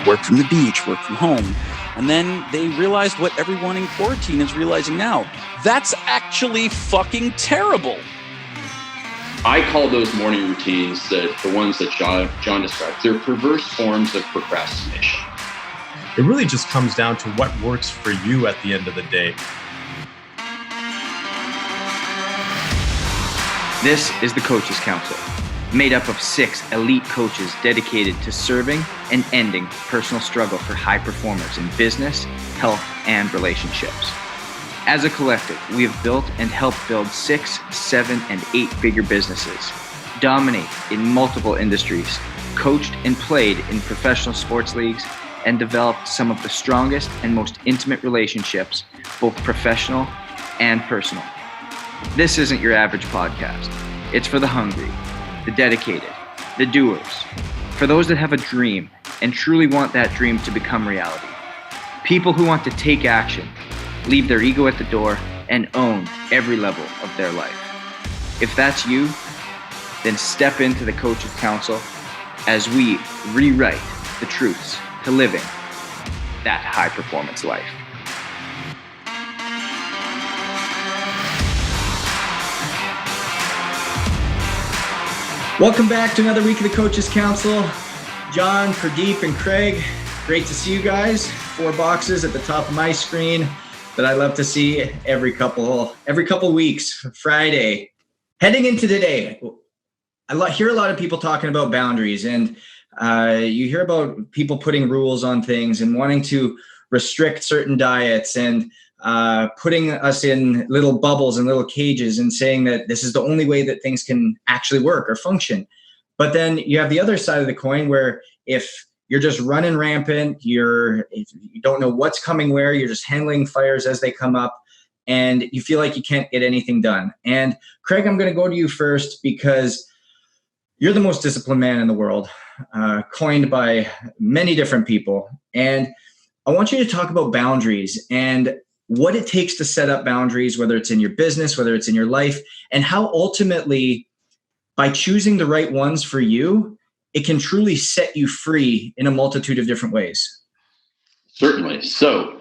work from the beach, work from home. And then they realized what everyone in quarantine is realizing now. That's actually fucking terrible. I call those morning routines, the ones that John described, they're perverse forms of procrastination. It really just comes down to what works for you at the end of the day. This is the Coaches Council, made up of 6 elite coaches dedicated to serving and ending personal struggle for high performers in business, health, and relationships. As a collective, we have built and helped build 6, 7, and 8-figure businesses, dominate in multiple industries, coached and played in professional sports leagues, and developed some of the strongest and most intimate relationships, both professional and personal. This isn't your average podcast. It's for the hungry, the dedicated, the doers, for those that have a dream and truly want that dream to become reality. People who want to take action, leave their ego at the door, and own every level of their life. If that's you, then step into the Coaches Council as we rewrite the truths to living that high performance life. Welcome back to another week of the Coaches Council. John, Pradeep, and Craig, great to see you guys. 4 boxes at the top of my screen that I love to see every couple weeks. Friday, heading into today, I hear a lot of people talking about boundaries, and you hear about people putting rules on things and wanting to restrict certain diets and putting us in little bubbles and little cages and saying that this is the only way that things can actually work or function. But then you have the other side of the coin where if you're just running rampant, if you don't know what's coming where, you're just handling fires as they come up, and you feel like you can't get anything done. And Craig, I'm going to go to you first because you're the most disciplined man in the world, coined by many different people. And I want you to talk about boundaries and what it takes to set up boundaries, whether it's in your business, whether it's in your life, and how ultimately by choosing the right ones for you, it can truly set you free in a multitude of different ways. Certainly. So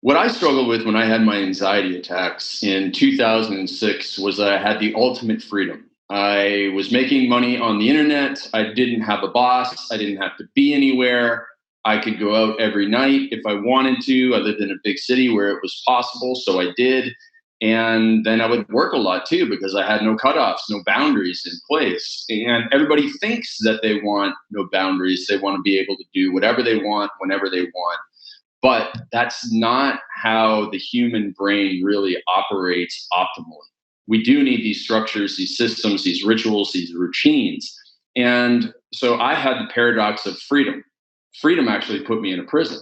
what I struggled with when I had my anxiety attacks in 2006 was that I had the ultimate freedom. I was making money on the internet. I didn't have a boss. I didn't have to be anywhere. I could go out every night if I wanted to. I lived in a big city where it was possible, so I did. And then I would work a lot too because I had no cutoffs, no boundaries in place. And everybody thinks that they want no boundaries. They want to be able to do whatever they want, whenever they want. But that's not how the human brain really operates optimally. We do need these structures, these systems, these rituals, these routines. And so I had the paradox of freedom. Freedom actually put me in a prison.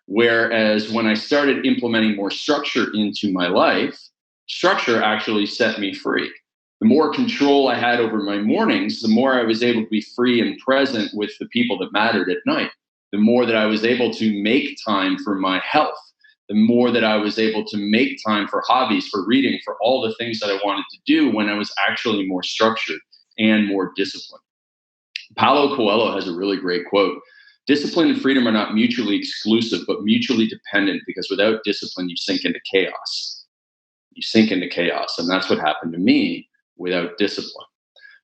Whereas when I started implementing more structure into my life, structure actually set me free. The more control I had over my mornings, the more I was able to be free and present with the people that mattered at night. The more that I was able to make time for my health, the more that I was able to make time for hobbies, for reading, for all the things that I wanted to do when I was actually more structured and more disciplined. Paulo Coelho has a really great quote. Discipline and freedom are not mutually exclusive, but mutually dependent, because without discipline, you sink into chaos. You sink into chaos. And that's what happened to me without discipline.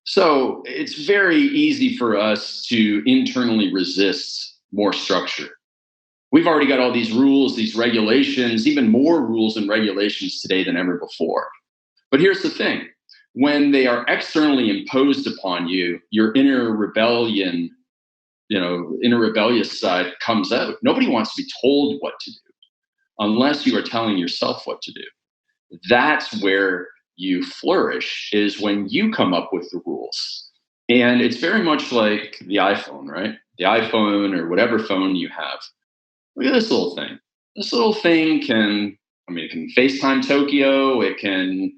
So it's very easy for us to internally resist more structure. We've already got all these rules, these regulations, even more rules and regulations today than ever before. But here's the thing. When they are externally imposed upon you, your inner rebellious side comes out. Nobody wants to be told what to do unless you are telling yourself what to do. That's where you flourish, is when you come up with the rules. And it's very much like the iPhone, right? The iPhone or whatever phone you have. Look at this little thing. This little thing it can FaceTime Tokyo. It can,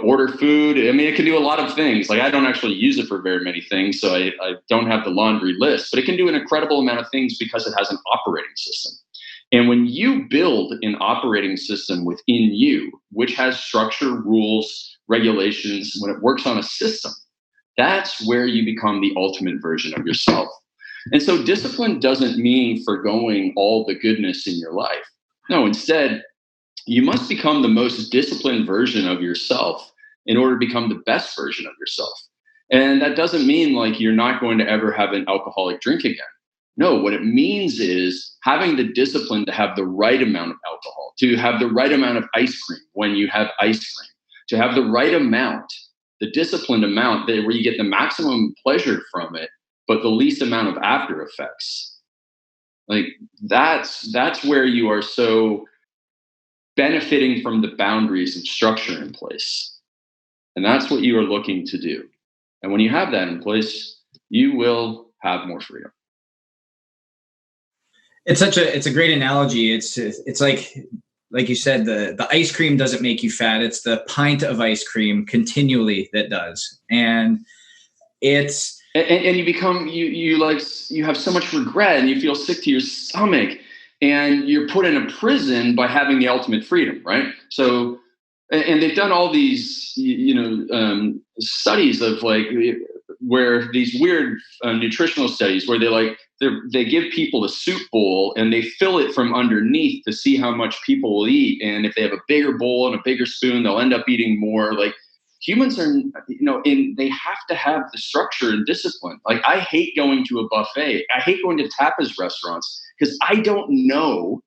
order food. It can do a lot of things. Like, I don't actually use it for very many things, so I don't have the laundry list, but it can do an incredible amount of things because it has an operating system. And when you build an operating system within you, which has structure, rules, regulations, when it works on a system, that's where you become the ultimate version of yourself. And so discipline doesn't mean forgoing all the goodness in your life. No, instead, you must become the most disciplined version of yourself in order to become the best version of yourself. And that doesn't mean like you're not going to ever have an alcoholic drink again. No, what it means is having the discipline to have the right amount of alcohol, to have the right amount of ice cream when you have ice cream, to have the right amount, the disciplined amount that where you get the maximum pleasure from it, but the least amount of after effects. Like that's where you are so benefiting from the boundaries and structure in place. And that's what you are looking to do. And when you have that in place, you will have more freedom. It's a great analogy. It's like you said, the ice cream doesn't make you fat. It's the pint of ice cream continually that does. And it's and you become you have so much regret and you feel sick to your stomach and you're put in a prison by having the ultimate freedom, right? So and they've done all these studies of like where these weird nutritional studies where they give people a soup bowl and they fill it from underneath to see how much people will eat, and if they have a bigger bowl and a bigger spoon they'll end up eating more. Like humans are they have to have the structure and discipline. Like I hate going to a buffet, I hate going to tapas restaurants because I don't know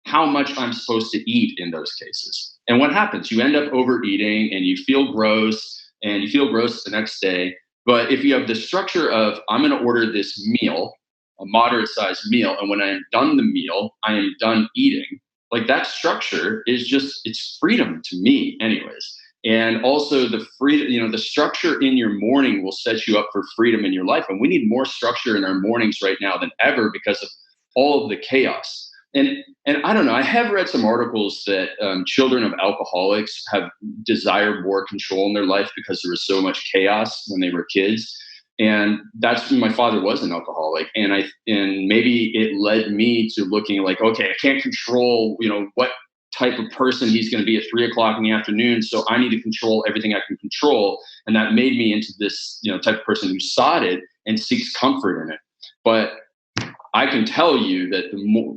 how much I'm supposed to eat in those cases. And what happens? You end up overeating and you feel gross the next day. But if you have the structure of, I'm going to order this meal, a moderate sized meal, and when I am done the meal, I am done eating, like that structure is it's freedom to me anyways. And also the freedom, the structure in your morning will set you up for freedom in your life. And we need more structure in our mornings right now than ever because of all of the chaos. And I don't know, I have read some articles that children of alcoholics have desired more control in their life because there was so much chaos when they were kids. And that's when my father was an alcoholic. And maybe it led me to looking like, okay, I can't control, what type of person he's going to be at 3:00 in the afternoon. So I need to control everything I can control. And that made me into this, type of person who sought it and seeks comfort in it. But I can tell you that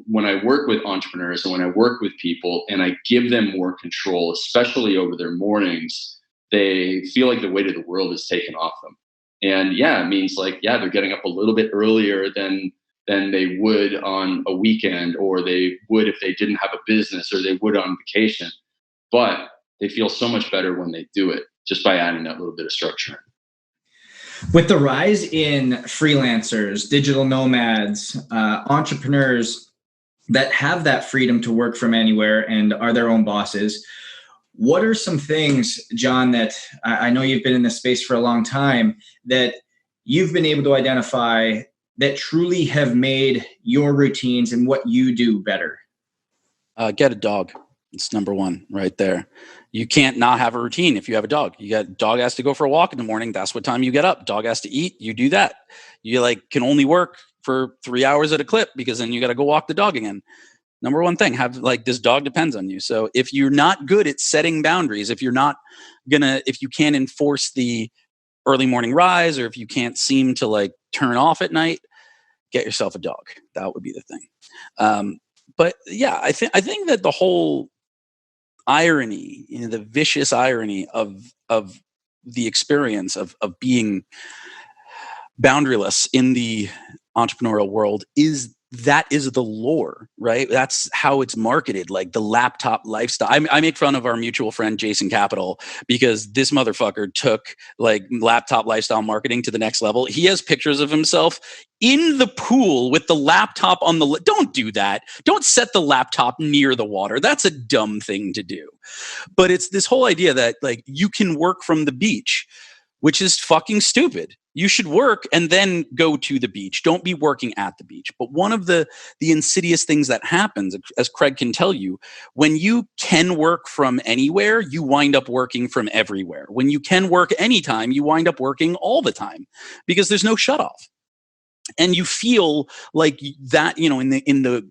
when I work with entrepreneurs and when I work with people and I give them more control, especially over their mornings, they feel like the weight of the world is taken off them. And it means they're getting up a little bit earlier than they would on a weekend, or they would if they didn't have a business, or they would on vacation. But they feel so much better when they do it just by adding that little bit of structure. With the rise in freelancers, digital nomads, entrepreneurs that have that freedom to work from anywhere and are their own bosses, what are some things, John, that I know you've been in this space for a long time, that you've been able to identify that truly have made your routines and what you do better? Get a dog. It's number one right there. You can't not have a routine if you have a dog. Dog has to go for a walk in the morning. That's what time you get up. Dog has to eat. You do that. You can only work for 3 hours at a clip because then you got to go walk the dog again. Number one thing, this dog depends on you. So if you're not good at setting boundaries, if you can't enforce the early morning rise, or if you can't seem to turn off at night, get yourself a dog. That would be the thing. But yeah, I think that the whole irony, the vicious irony of the experience of being boundaryless in the entrepreneurial world is the lore, right? That's how it's marketed, like the laptop lifestyle. I make fun of our mutual friend Jason Capital because this motherfucker took laptop lifestyle marketing to the next level. He has pictures of himself in the pool with the laptop on the don't do that. Don't set the laptop near the water. That's a dumb thing to do. But it's this whole idea that you can work from the beach, which is fucking stupid. You should work and then go to the beach. Don't be working at the beach. But one of the insidious things that happens, as Craig can tell you, when you can work from anywhere, you wind up working from everywhere. When you can work anytime, you wind up working all the time because there's no shut off. And you feel like that, in the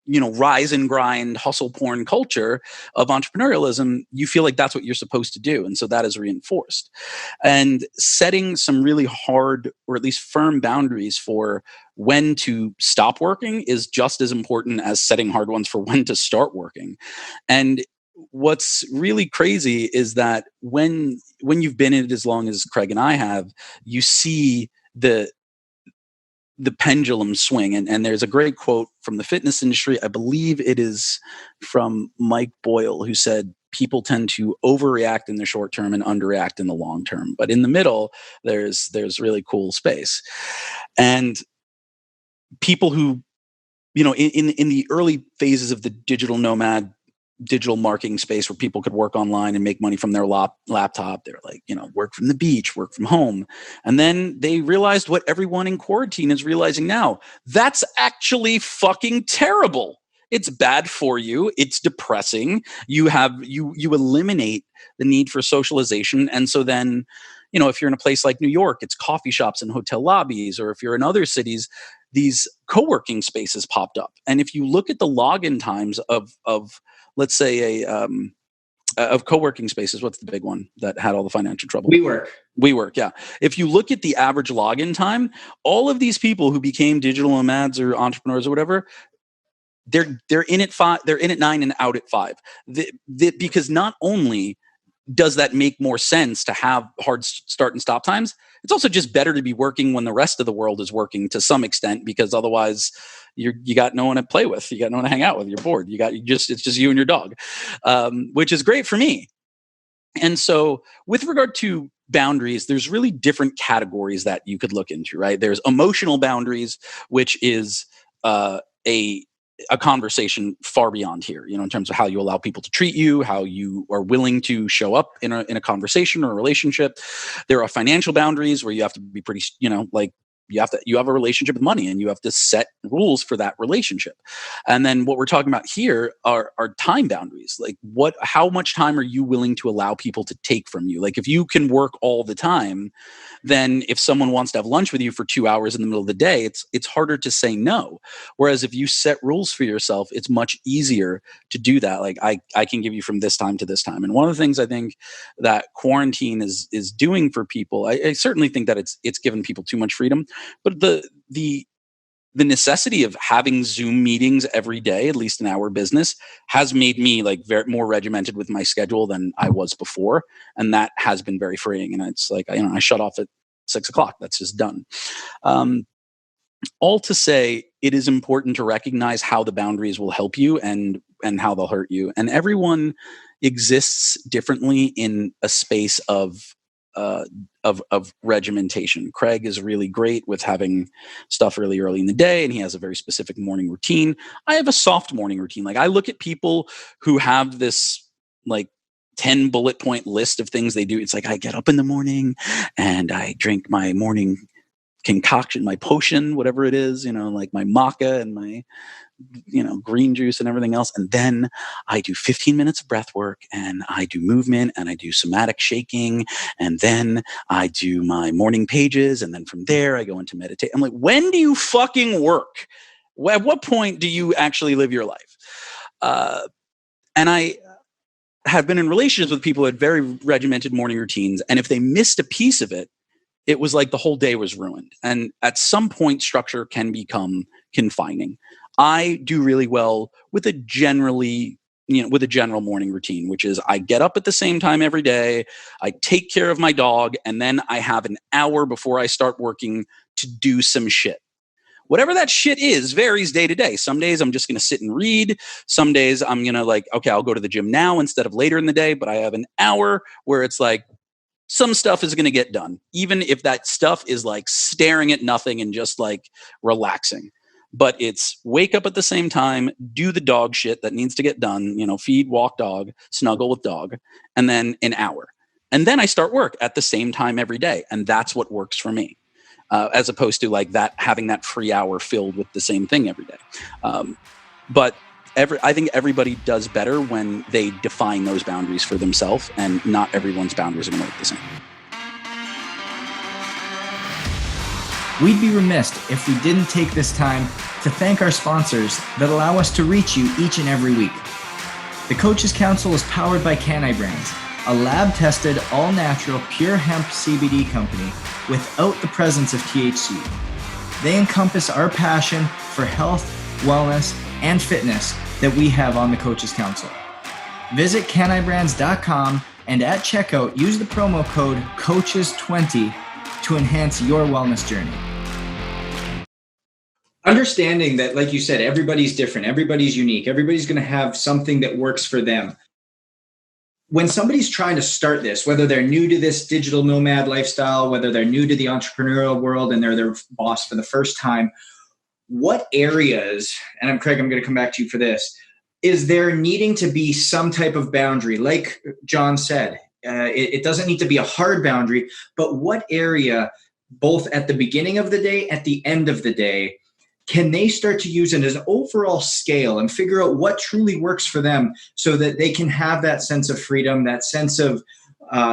rise and grind, hustle porn culture of entrepreneurialism, you feel like that's what you're supposed to do. And so that is reinforced. And setting some really hard, or at least firm, boundaries for when to stop working is just as important as setting hard ones for when to start working. And what's really crazy is that when you've been in it as long as Craig and I have, you see the pendulum swing. And there's a great quote from the fitness industry. I believe it is from Mike Boyle, who said, people tend to overreact in the short term and underreact in the long term. But in the middle, there's really cool space. And people who, in the early phases of the digital nomad, digital marketing space, where people could work online and make money from their laptop, they're like, work from the beach, work from home. And then they realized what everyone in quarantine is realizing now. That's actually fucking terrible. It's bad for you. It's depressing. You eliminate the need for socialization. And so then, if you're in a place like New York, it's coffee shops and hotel lobbies, or if you're in other cities, these co-working spaces popped up. And if you look at the login times of let's say of co-working spaces, what's the big one that had all the financial trouble? WeWork, yeah. If you look at the average login time, all of these people who became digital nomads or entrepreneurs or whatever, they're in at 5, they're in at 9 and out at 5. Because not only does that make more sense to have hard start and stop times, it's also just better to be working when the rest of the world is working to some extent, because otherwise you got no one to play with, you got no one to hang out with, you're bored, it's just you and your dog, which is great for me. And so with regard to boundaries, there's really different categories that you could look into, right? There's emotional boundaries, which is a conversation far beyond here, in terms of how you allow people to treat you, how you are willing to show up in a conversation or a relationship. There are financial boundaries where you have to be pretty, you have a relationship with money and you have to set rules for that relationship. And then what we're talking about here are time boundaries. Like how much time are you willing to allow people to take from you? Like if you can work all the time, then if someone wants to have lunch with you for 2 hours in the middle of the day, it's harder to say no. Whereas if you set rules for yourself, it's much easier to do that. Like I can give you from this time to this time. And one of the things I think that quarantine is doing for people, I certainly think that it's given people too much freedom. But the necessity of having Zoom meetings every day, at least in our business, has made me more regimented with my schedule than I was before, and that has been very freeing. And it's like I shut off at 6:00. That's just done. All to say, it is important to recognize how the boundaries will help you and how they'll hurt you. And everyone exists differently in a space of regimentation. Craig is really great with having stuff really early in the day, and he has a very specific morning routine. I have a soft morning routine. Like I look at people who have this 10 bullet point list of things they do. It's like I get up in the morning and I drink my morning concoction, my potion, whatever it is, like my maca and my green juice and everything else. And then I do 15 minutes of breath work, and I do movement, and I do somatic shaking. And then I do my morning pages. And then from there, I go into meditate. I'm like, when do you fucking work? At what point do you actually live your life? And I have been in relationships with people who had very regimented morning routines. And if they missed a piece of it, it was like the whole day was ruined. And at some point, structure can become confining. I do really well with a general morning routine, which is I get up at the same time every day, I take care of my dog, and then I have an hour before I start working to do some shit. Whatever that shit is varies day to day. Some days I'm just going to sit and read. Some days I'm going to okay, I'll go to the gym now instead of later in the day, but I have an hour where it's like some stuff is going to get done, even if that stuff is staring at nothing and just relaxing. But it's wake up at the same time, do the dog shit that needs to get done, feed, walk dog, snuggle with dog, and then an hour. And then I start work at the same time every day. And that's what works for me, as opposed to having that free hour filled with the same thing every day. But I think everybody does better when they define those boundaries for themselves, and not everyone's boundaries are going to look the same. We'd be remiss if we didn't take this time to thank our sponsors that allow us to reach you each and every week. The Coaches Council is powered by Canai Brands, a lab-tested, all-natural, pure hemp CBD company without the presence of THC. They encompass our passion for health, wellness, and fitness that we have on the Coaches Council. Visit canaibrands.com and at checkout, use the promo code COACHES20 to enhance your wellness journey. Understanding that, like you said, everybody's different, everybody's unique, everybody's going to have something that works for them. When somebody's trying to start this, whether they're new to this digital nomad lifestyle, whether they're new to the entrepreneurial world and they're their boss for the first time, what areas, and Craig, I'm going to come back to you for this, is there needing to be some type of boundary? Like John said, it doesn't need to be a hard boundary, but what area, both at the beginning of the day, at the end of the day, can they start to use it as an overall scale and figure out what truly works for them so that they can have that sense of freedom, that sense of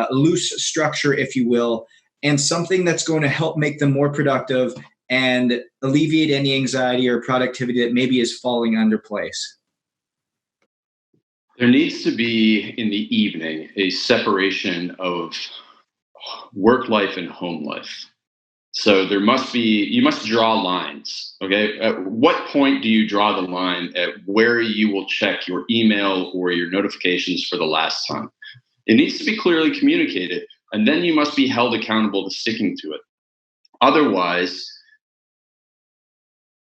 loose structure, if you will, and something that's going to help make them more productive and alleviate any anxiety or productivity that maybe is falling under place? There needs to be, in the evening, a separation of work life and home life. So you must draw lines, okay? At what point do you draw the line at where you will check your email or your notifications for the last time? It needs to be clearly communicated, and then you must be held accountable to sticking to it. Otherwise,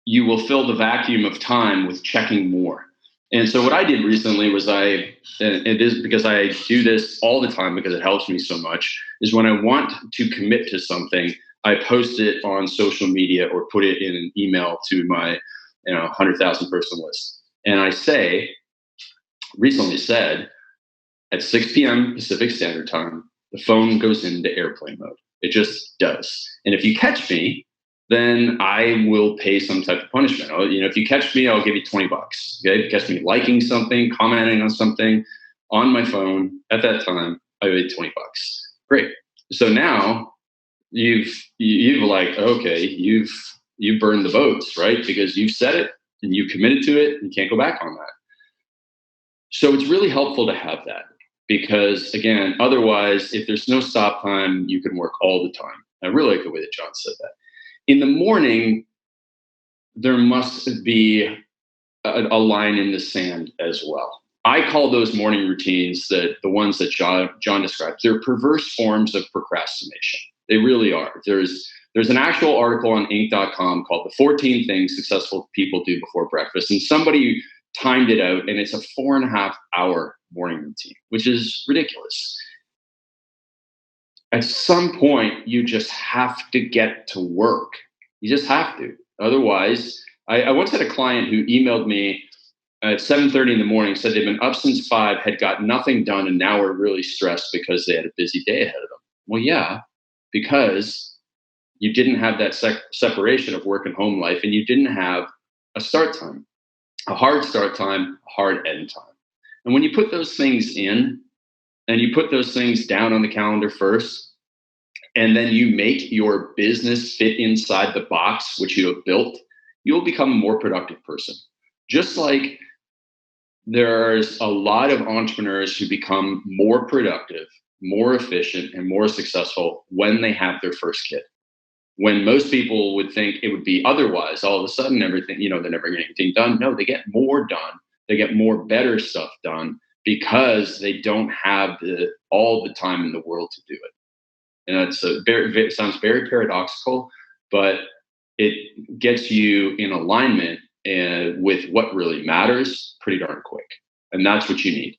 you will fill the vacuum of time with checking more. And so what I did recently was it is because I do this all the time because it helps me so much, is when I want to commit to something, I post it on social media or put it in an email to my 100,000 person list. And I recently said, at 6 p.m. Pacific Standard Time, the phone goes into airplane mode. It just does. And if you catch me, then I will pay some type of punishment. If you catch me, I'll give you $20. Okay? If you catch me liking something, commenting on something on my phone at that time, I paid $20. Great. So now you've burned the boats, right? Because you've said it and you committed to it and you can't go back on that. So it's really helpful to have that because, again, otherwise, if there's no stop time, you can work all the time. I really like the way that John said that. In the morning, there must be a line in the sand as well. I call those morning routines, the ones that John described, they're perverse forms of procrastination. They really are. There's an actual article on Inc.com called The 14 Things Successful People Do Before Breakfast. And somebody timed it out, and it's a 4.5-hour morning routine, which is ridiculous. At some point, you just have to get to work. You just have to. Otherwise, I once had a client who emailed me at 7:30 in the morning, said they've been up since 5, had got nothing done, and now are really stressed because they had a busy day ahead of them. Well, yeah, because you didn't have that separation of work and home life, and you didn't have a start time, a hard start time, a hard end time. And when you put those things in, and you put those things down on the calendar first, and then you make your business fit inside the box which you have built, you will become a more productive person. Just like there's a lot of entrepreneurs who become more productive, more efficient, and more successful when they have their first kid. When most people would think it would be otherwise, all of a sudden everything, they're never getting anything done. No, they get more done. They get more better stuff done because they don't have all the time in the world to do it. And it sounds very paradoxical, but it gets you in alignment with what really matters pretty darn quick. And that's what you need.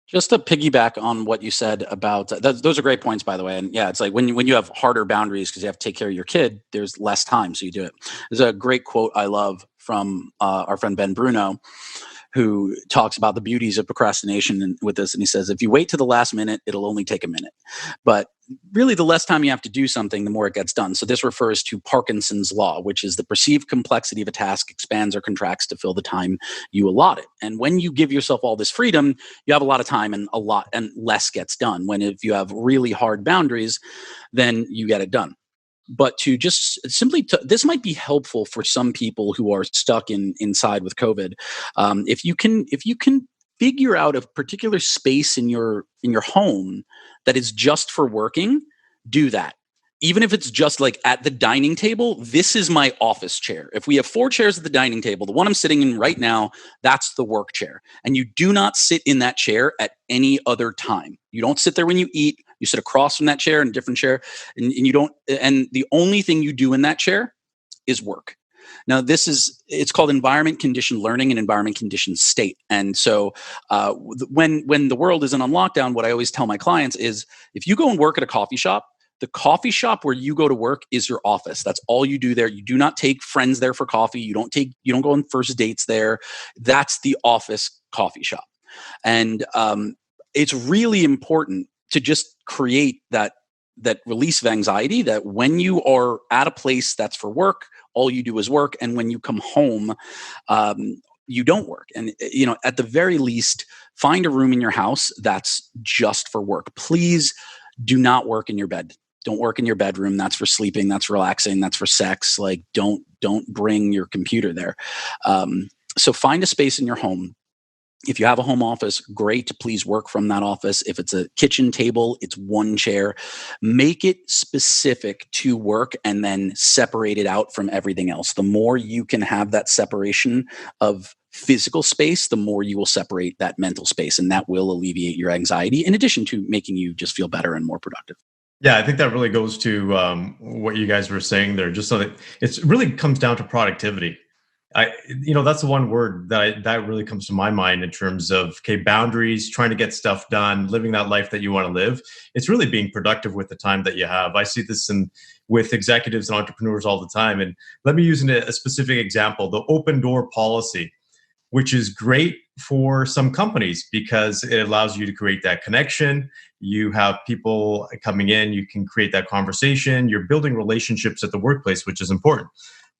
Just to piggyback on what you said about those are great points, by the way. And yeah, it's like when you have harder boundaries because you have to take care of your kid, there's less time, so you do it. There's a great quote I love from our friend Ben Bruno, who talks about the beauties of procrastination with this. And he says, if you wait to the last minute, it'll only take a minute. But really, the less time you have to do something, the more it gets done. So this refers to Parkinsons Law, which is the perceived complexity of a task expands or contracts to fill the time you allot it. And when you give yourself all this freedom, you have a lot of time and less gets done. If you have really hard boundaries, then you get it done. but to just simply this might be helpful for some people who are stuck inside with COVID. If you can figure out a particular space in your home that is just for working, do that. Even if it's just like at the dining table, this is my office chair. If we have 4 chairs at the dining table, the one I'm sitting in right now, that's the work chair. And you do not sit in that chair at any other time. You don't sit there when you eat. You sit across from that chair in a different chair, and you don't. And the only thing you do in that chair is work. Now, it's called environment conditioned learning and environment conditioned state. And so when the world isn't on lockdown, what I always tell my clients is, if you go and work at a coffee shop, the coffee shop where you go to work is your office. That's all you do there. You do not take friends there for coffee. You don't go on first dates there. That's the office coffee shop. And it's really important to just create that release of anxiety, that when you are at a place that's for work, all you do is work. And when you come home, you don't work. And, at the very least, find a room in your house that's just for work. Please do not work in your bed. Don't work in your bedroom. That's for sleeping. That's relaxing. That's for sex. Like, don't bring your computer there. So find a space in your home. If you have a home office, great. Please work from that office. If it's a kitchen table, it's 1 chair. Make it specific to work and then separate it out from everything else. The more you can have that separation of physical space, the more you will separate that mental space, and that will alleviate your anxiety, in addition to making you just feel better and more productive. Yeah, I think that really goes to what you guys were saying there, just so that it really comes down to productivity. That's the one word that really comes to my mind in terms of, boundaries, trying to get stuff done, living that life that you want to live. It's really being productive with the time that you have. I see this with executives and entrepreneurs all the time. And let me use a specific example, the open door policy, which is great for some companies because it allows you to create that connection. You have people coming in, you can create that conversation, you're building relationships at the workplace, which is important.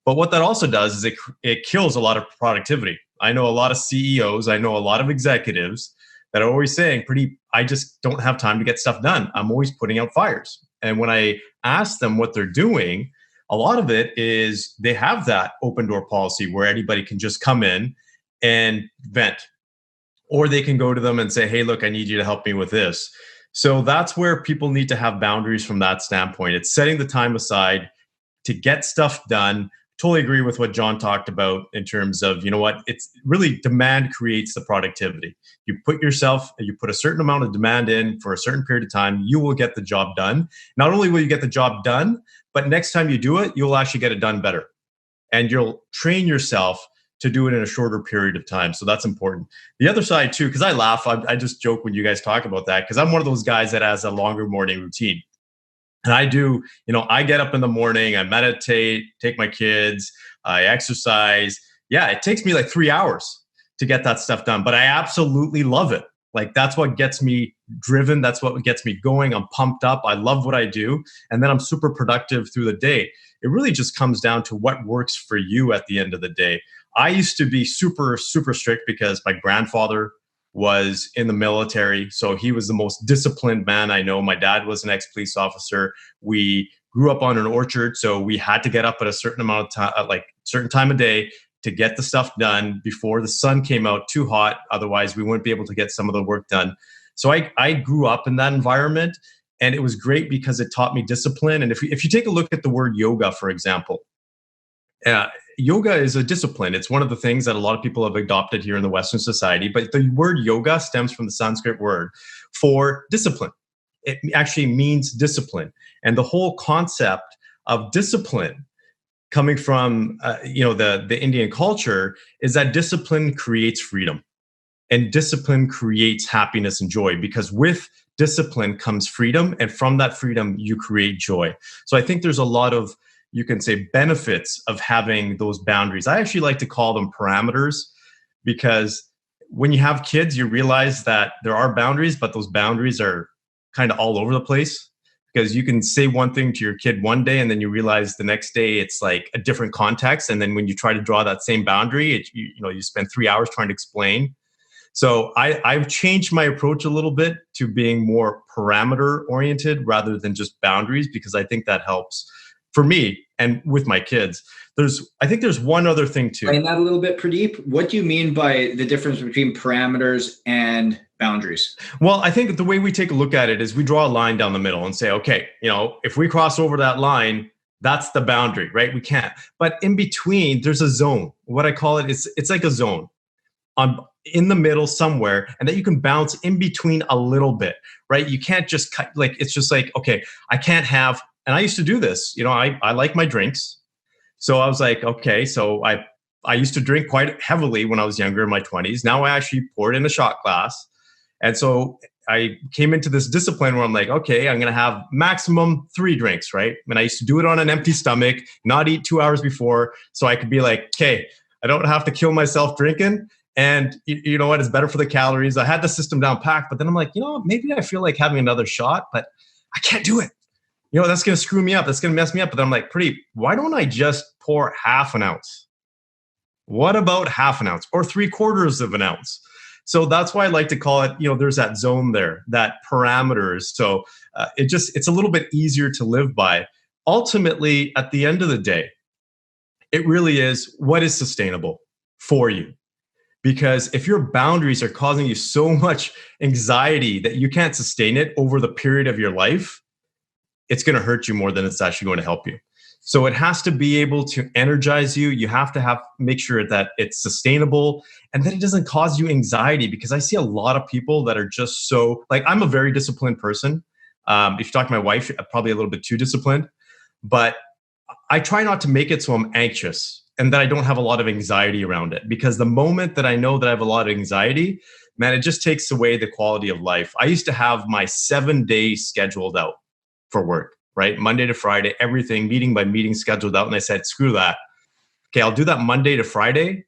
But what that also does is it kills a lot of productivity. I know a lot of CEOs, I know a lot of executives that are always saying, I just don't have time to get stuff done. I'm always putting out fires. And when I ask them what they're doing, a lot of it is they have that open door policy where anybody can just come in and vent. Or they can go to them and say, hey, look, I need you to help me with this. So that's where people need to have boundaries from that standpoint. It's setting the time aside to get stuff done. Totally agree with what John talked about in terms of, it's really demand creates the productivity. You put a certain amount of demand in for a certain period of time, you will get the job done. Not only will you get the job done, but next time you do it, you'll actually get it done better. And you'll train yourself to do it in a shorter period of time. So that's important. The other side too, because I laugh, I just joke when you guys talk about that, because I'm one of those guys that has a longer morning routine. And I do, I get up in the morning, I meditate, take my kids, I exercise. Yeah, it takes me like 3 hours to get that stuff done, but I absolutely love it. Like, that's what gets me driven. That's what gets me going. I'm pumped up. I love what I do. And then I'm super productive through the day. It really just comes down to what works for you at the end of the day. I used to be super, super strict because my grandfather was in the military. So he was the most disciplined man I know. My dad was an ex-police officer. We grew up on an orchard. So we had to get up at a certain amount of time, certain time of day, to get the stuff done before the sun came out too hot. Otherwise, we wouldn't be able to get some of the work done. So I grew up in that environment, and it was great because it taught me discipline. And if you take a look at the word yoga, for example, yoga is a discipline. It's one of the things that a lot of people have adopted here in the Western society. But the word yoga stems from the Sanskrit word for discipline. It actually means discipline. And the whole concept of discipline coming from the Indian culture is that discipline creates freedom, and discipline creates happiness and joy, because with discipline comes freedom, and from that freedom you create joy. So I think there's a lot of, you can say, benefits of having those boundaries. I actually like to call them parameters, because when you have kids, you realize that there are boundaries, but those boundaries are kind of all over the place. Because you can say one thing to your kid one day, and then you realize the next day it's like a different context. And then when you try to draw that same boundary, you spend 3 hours trying to explain. So I've changed my approach a little bit to being more parameter oriented rather than just boundaries, because I think that helps for me and with my kids. I think there's one other thing too. Explain that a little bit, Pradeep. What do you mean by the difference between parameters and boundaries? Well, I think the way we take a look at it is we draw a line down the middle and say, okay, if we cross over that line, that's the boundary, right? We can't. But in between, there's a zone. What I call it is it's like a zone in the middle somewhere, and that you can bounce in between a little bit, right? You can't just cut, it's just like, okay, I can't have, and I used to do this, I like my drinks. So I was like, okay, so I used to drink quite heavily when I was younger in my 20s. Now I actually pour it in a shot glass. And so I came into this discipline where I'm like, okay, I'm going to have maximum 3 drinks, right? And I used to do it on an empty stomach, not eat 2 hours before. So I could be like, okay, I don't have to kill myself drinking. And you know what? It's better for the calories. I had the system down packed, but then I'm like, maybe I feel like having another shot, but I can't do it. That's going to screw me up. That's going to mess me up. But then I'm like, why don't I just pour half an ounce? What about half an ounce or 3/4 of an ounce? So that's why I like to call it, there's that zone there, that parameters. So it's a little bit easier to live by. Ultimately, at the end of the day, it really is what is sustainable for you. Because if your boundaries are causing you so much anxiety that you can't sustain it over the period of your life, it's going to hurt you more than it's actually going to help you. So it has to be able to energize you. You have to make sure that it's sustainable and that it doesn't cause you anxiety, because I see a lot of people that are just so, I'm a very disciplined person. If you talk to my wife, probably a little bit too disciplined, but I try not to make it so I'm anxious and that I don't have a lot of anxiety around it, because the moment that I know that I have a lot of anxiety, man, it just takes away the quality of life. I used to have my 7 days scheduled out for work, right? Monday to Friday, everything meeting by meeting scheduled out. And I said, screw that. Okay, I'll do that Monday to Friday.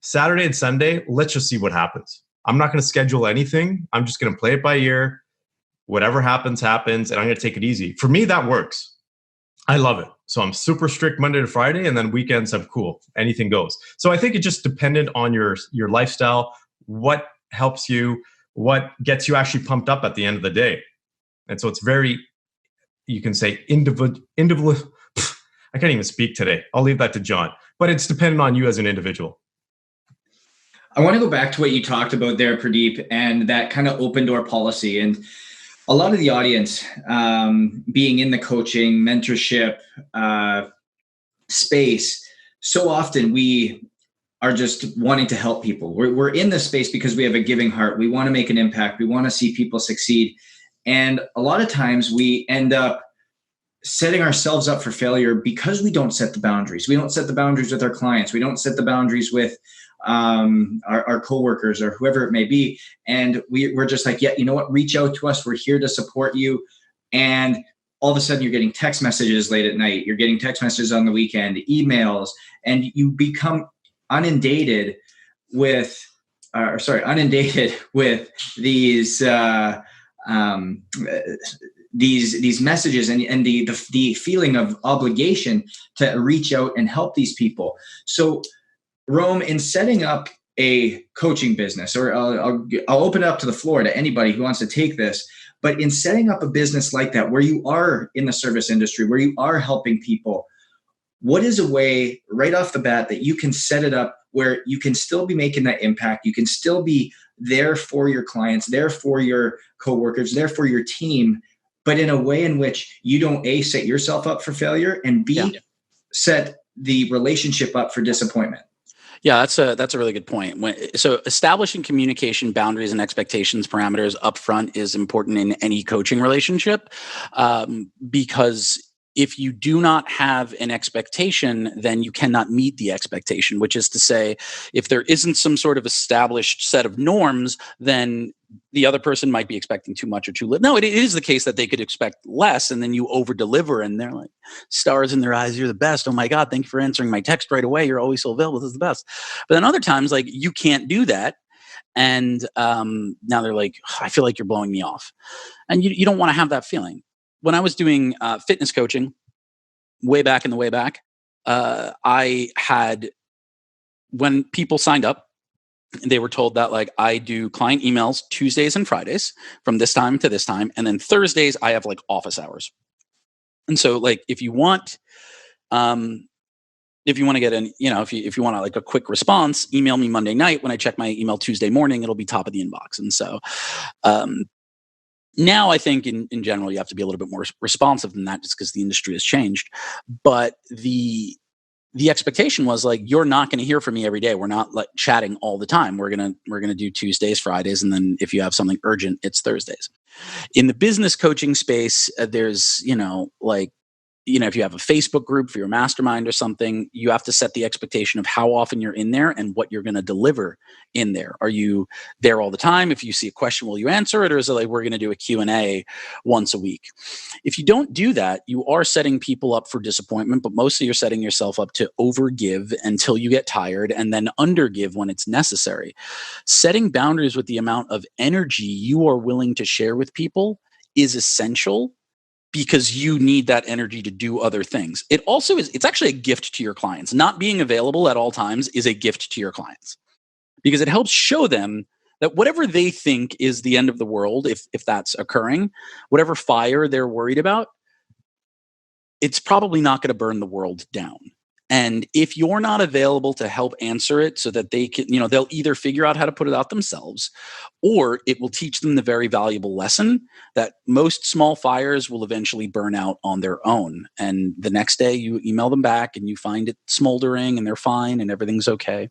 Saturday and Sunday, let's just see what happens. I'm not going to schedule anything. I'm just going to play it by ear. Whatever happens, happens. And I'm going to take it easy. For me, that works. I love it. So I'm super strict Monday to Friday, and then weekends I'm cool. Anything goes. So I think it just depended on your lifestyle, what helps you, what gets you actually pumped up at the end of the day. And so it's very, you can say individual. I can't even speak today. I'll leave that to John. But it's dependent on you as an individual. I want to go back to what you talked about there, Pradeep, and that kind of open door policy. And a lot of the audience being in the coaching, mentorship space, so often we are just wanting to help people. We're in this space because we have a giving heart. We want to make an impact. We want to see people succeed. And a lot of times we end up setting ourselves up for failure because we don't set the boundaries. We don't set the boundaries with our clients. We don't set the boundaries with our coworkers or whoever it may be. And we're just like, yeah, you know what? Reach out to us. We're here to support you. And all of a sudden you're getting text messages late at night. You're getting text messages on the weekend, emails, and you become inundated with these messages and the feeling of obligation to reach out and help these people. So Rome, in setting up a coaching business, or I'll open it up to the floor to anybody who wants to take this, but in setting up a business like that, where you are in the service industry, where you are helping people, what is a way right off the bat that you can set it up where you can still be making that impact? You can still be there for your clients, there for your coworkers, there for your team, but in a way in which you don't A, set yourself up for failure, and B, set the relationship up for disappointment. Yeah, that's a really good point. So establishing communication boundaries and expectations parameters upfront is important in any coaching relationship, because if you do not have an expectation, then you cannot meet the expectation, which is to say, if there isn't some sort of established set of norms, then the other person might be expecting too much or too little. No, it is the case that they could expect less, and then you over deliver and they're like stars in their eyes. You're the best. Oh my God, thank you for answering my text right away. You're always so available. This is the best. But then other times, like, you can't do that. And now they're like, I feel like you're blowing me off. And you don't want to have that feeling. When I was doing fitness coaching way back, I had, when people signed up, they were told that, like, I do client emails Tuesdays and Fridays from this time to this time. And then Thursdays, I have like office hours. And so like, if you want to get an, if you want like a quick response, email me Monday night. When I check my email Tuesday morning, it'll be top of the inbox. And so, now I think in general, you have to be a little bit more responsive than that, just because the industry has changed. But the expectation was like, you're not going to hear from me every day. We're not like chatting all the time. We're going to do Tuesdays, Fridays. And then if you have something urgent, it's Thursdays. In the business coaching space, there's, if you have a Facebook group for your mastermind or something, you have to set the expectation of how often you're in there and what you're going to deliver in there. Are you there all the time? If you see a question, will you answer it? Or is it like, we're going to do a Q&A once a week? If you don't do that, you are setting people up for disappointment, but mostly you're setting yourself up to overgive until you get tired and then undergive when it's necessary. Setting boundaries with the amount of energy you are willing to share with people is essential, because you need that energy to do other things. It also is, it's actually a gift to your clients. Not being available at all times is a gift to your clients, because it helps show them that whatever they think is the end of the world, if that's occurring, whatever fire they're worried about, it's probably not going to burn the world down. And if you're not available to help answer it so that they can, they'll either figure out how to put it out themselves, or it will teach them the very valuable lesson that most small fires will eventually burn out on their own. And the next day you email them back and you find it smoldering and they're fine and everything's okay.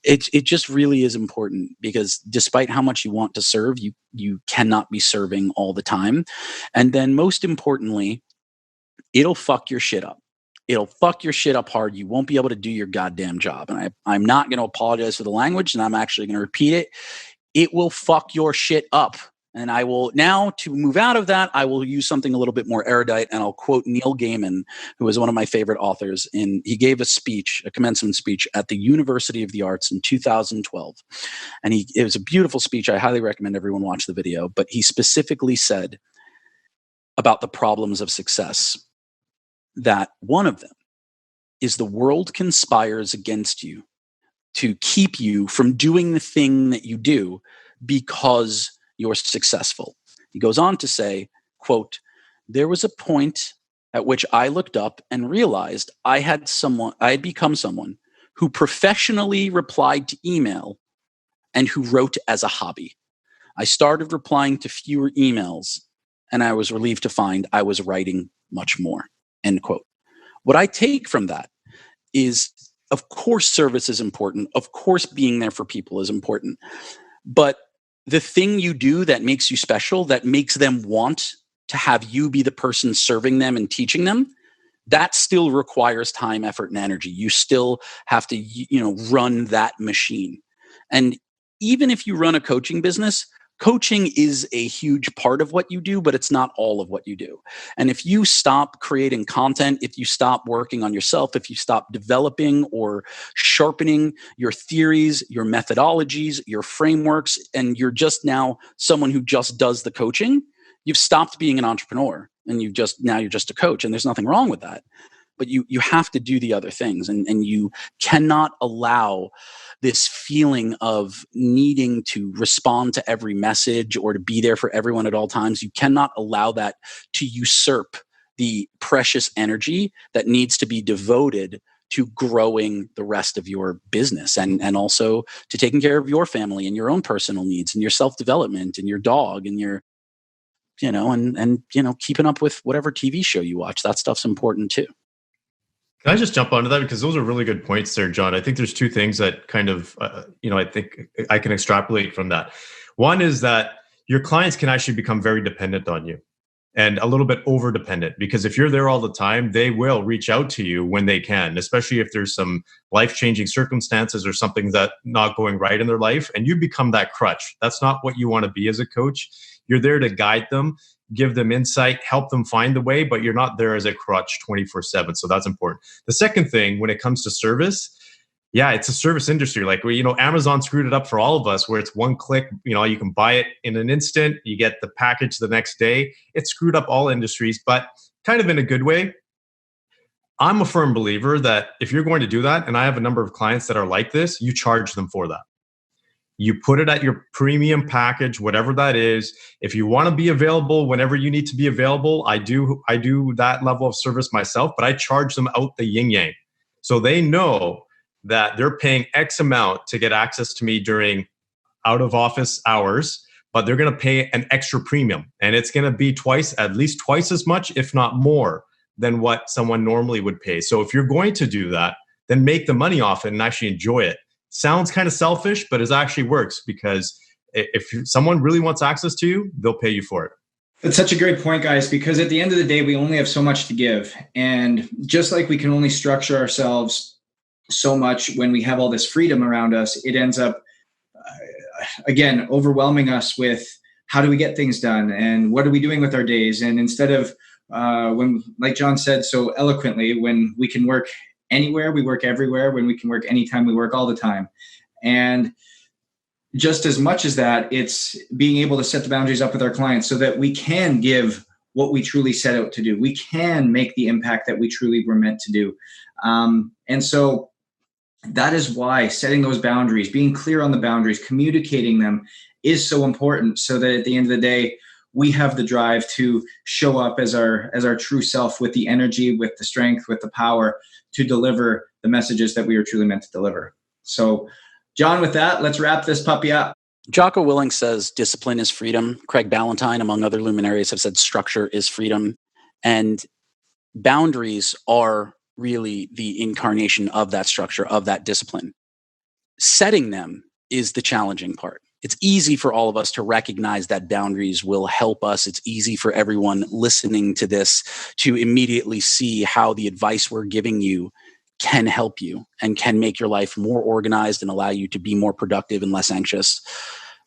It just really is important, because despite how much you want to serve, you cannot be serving all the time. And then most importantly, it'll fuck your shit up. It'll fuck your shit up hard. You won't be able to do your goddamn job. And I'm not going to apologize for the language, and I'm actually going to repeat it. It will fuck your shit up. And I will now, to move out of that, I will use something a little bit more erudite, and I'll quote Neil Gaiman, who is one of my favorite authors. He gave a commencement speech at the University of the Arts in 2012. And it was a beautiful speech. I highly recommend everyone watch the video. But he specifically said about the problems of success, that one of them is the world conspires against you to keep you from doing the thing that you do because you're successful. He goes on to say, quote, "There was a point at which I looked up and realized I had become someone who professionally replied to email and who wrote as a hobby. I started replying to fewer emails, and I was relieved to find I was writing much more." End quote. What I take from that is, of course, service is important. Of course, being there for people is important. But the thing you do that makes you special, that makes them want to have you be the person serving them and teaching them, that still requires time, effort, and energy. You still have to, run that machine. And even if you run a coaching business, coaching is a huge part of what you do, but it's not all of what you do. And if you stop creating content, if you stop working on yourself, if you stop developing or sharpening your theories, your methodologies, your frameworks, and you're just now someone who just does the coaching, you've stopped being an entrepreneur, and you're just a coach. And there's nothing wrong with that. But you have to do the other things, and you cannot allow this feeling of needing to respond to every message or to be there for everyone at all times. You cannot allow that to usurp the precious energy that needs to be devoted to growing the rest of your business, and also to taking care of your family and your own personal needs and your self-development and your dog and your, and keeping up with whatever TV show you watch. That stuff's important too. Can I just jump onto that? Because those are really good points there, John. I think there's two things that kind of, I think I can extrapolate from that. One is that your clients can actually become very dependent on you, and a little bit over dependent, because if you're there all the time, they will reach out to you when they can, especially if there's some life-changing circumstances or something that not going right in their life, and you become that crutch. That's not what you want to be as a coach. You're there to guide them, give them insight, help them find the way, but you're not there as a crutch 24/7. So that's important. The second thing, when it comes to service, yeah, it's a service industry. Like, Amazon screwed it up for all of us, where it's one click, you can buy it in an instant, you get the package the next day. It screwed up all industries, but kind of in a good way. I'm a firm believer that if you're going to do that, and I have a number of clients that are like this, you charge them for that. You put it at your premium package, whatever that is. If you want to be available whenever you need to be available, I do that level of service myself, but I charge them out the yin yang. So they know that they're paying X amount to get access to me during out of office hours, but they're going to pay an extra premium. And it's going to be at least twice as much, if not more, than what someone normally would pay. So if you're going to do that, then make the money off it and actually enjoy it. Sounds kind of selfish, but it actually works, because if someone really wants access to you, they'll pay you for it. That's such a great point, guys, because at the end of the day, we only have so much to give. And just like we can only structure ourselves so much when we have all this freedom around us, it ends up, again, overwhelming us with how do we get things done and what are we doing with our days? And instead of when, like John said so eloquently, when we can work anywhere, we work everywhere. When we can work anytime, we work all the time. And just as much as that, it's being able to set the boundaries up with our clients so that we can give what we truly set out to do. We can make the impact that we truly were meant to do. And so that is why setting those boundaries, being clear on the boundaries, communicating them is so important, so that at the end of the day, we have the drive to show up as our true self, with the energy, with the strength, with the power to deliver the messages that we are truly meant to deliver. So, John, with that, let's wrap this puppy up. Jocko Willink says discipline is freedom. Craig Ballantyne, among other luminaries, have said structure is freedom. And boundaries are really the incarnation of that structure, of that discipline. Setting them is the challenging part. It's easy for all of us to recognize that boundaries will help us. It's easy for everyone listening to this to immediately see how the advice we're giving you can help you and can make your life more organized and allow you to be more productive and less anxious.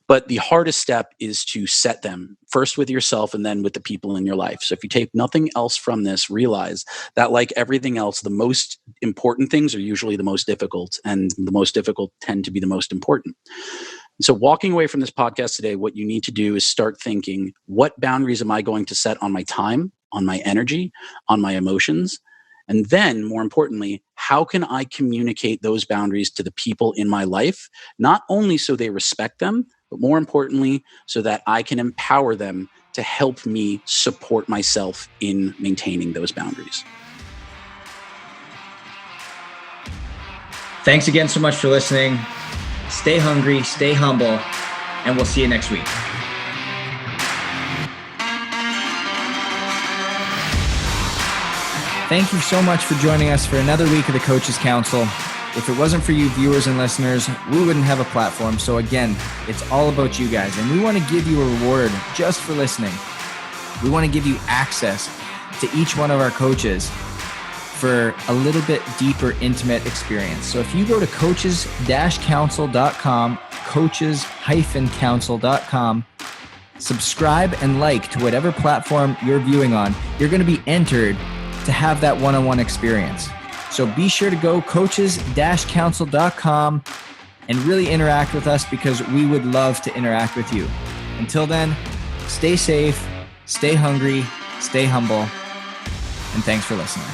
But the hardest step is to set them first with yourself and then with the people in your life. So if you take nothing else from this, realize that, like everything else, the most important things are usually the most difficult, and the most difficult tend to be the most important. So walking away from this podcast today, what you need to do is start thinking, what boundaries am I going to set on my time, on my energy, on my emotions? And then, more importantly, how can I communicate those boundaries to the people in my life, not only so they respect them, but more importantly, so that I can empower them to help me support myself in maintaining those boundaries. Thanks again so much for listening. Stay hungry, stay humble, and we'll see you next week. Thank you so much for joining us for another week of the Coaches Council. If it wasn't for you viewers and listeners, we wouldn't have a platform. So again, it's all about you guys, and we want to give you a reward just for listening. We want to give you access to each one of our coaches for a little bit deeper, intimate experience. So if you go to coaches-council.com, coaches-council.com, subscribe and like to whatever platform you're viewing on, you're going to be entered to have that one-on-one experience. So be sure to go coaches-council.com and really interact with us, because we would love to interact with you. Until then, stay safe, stay hungry, stay humble, and thanks for listening.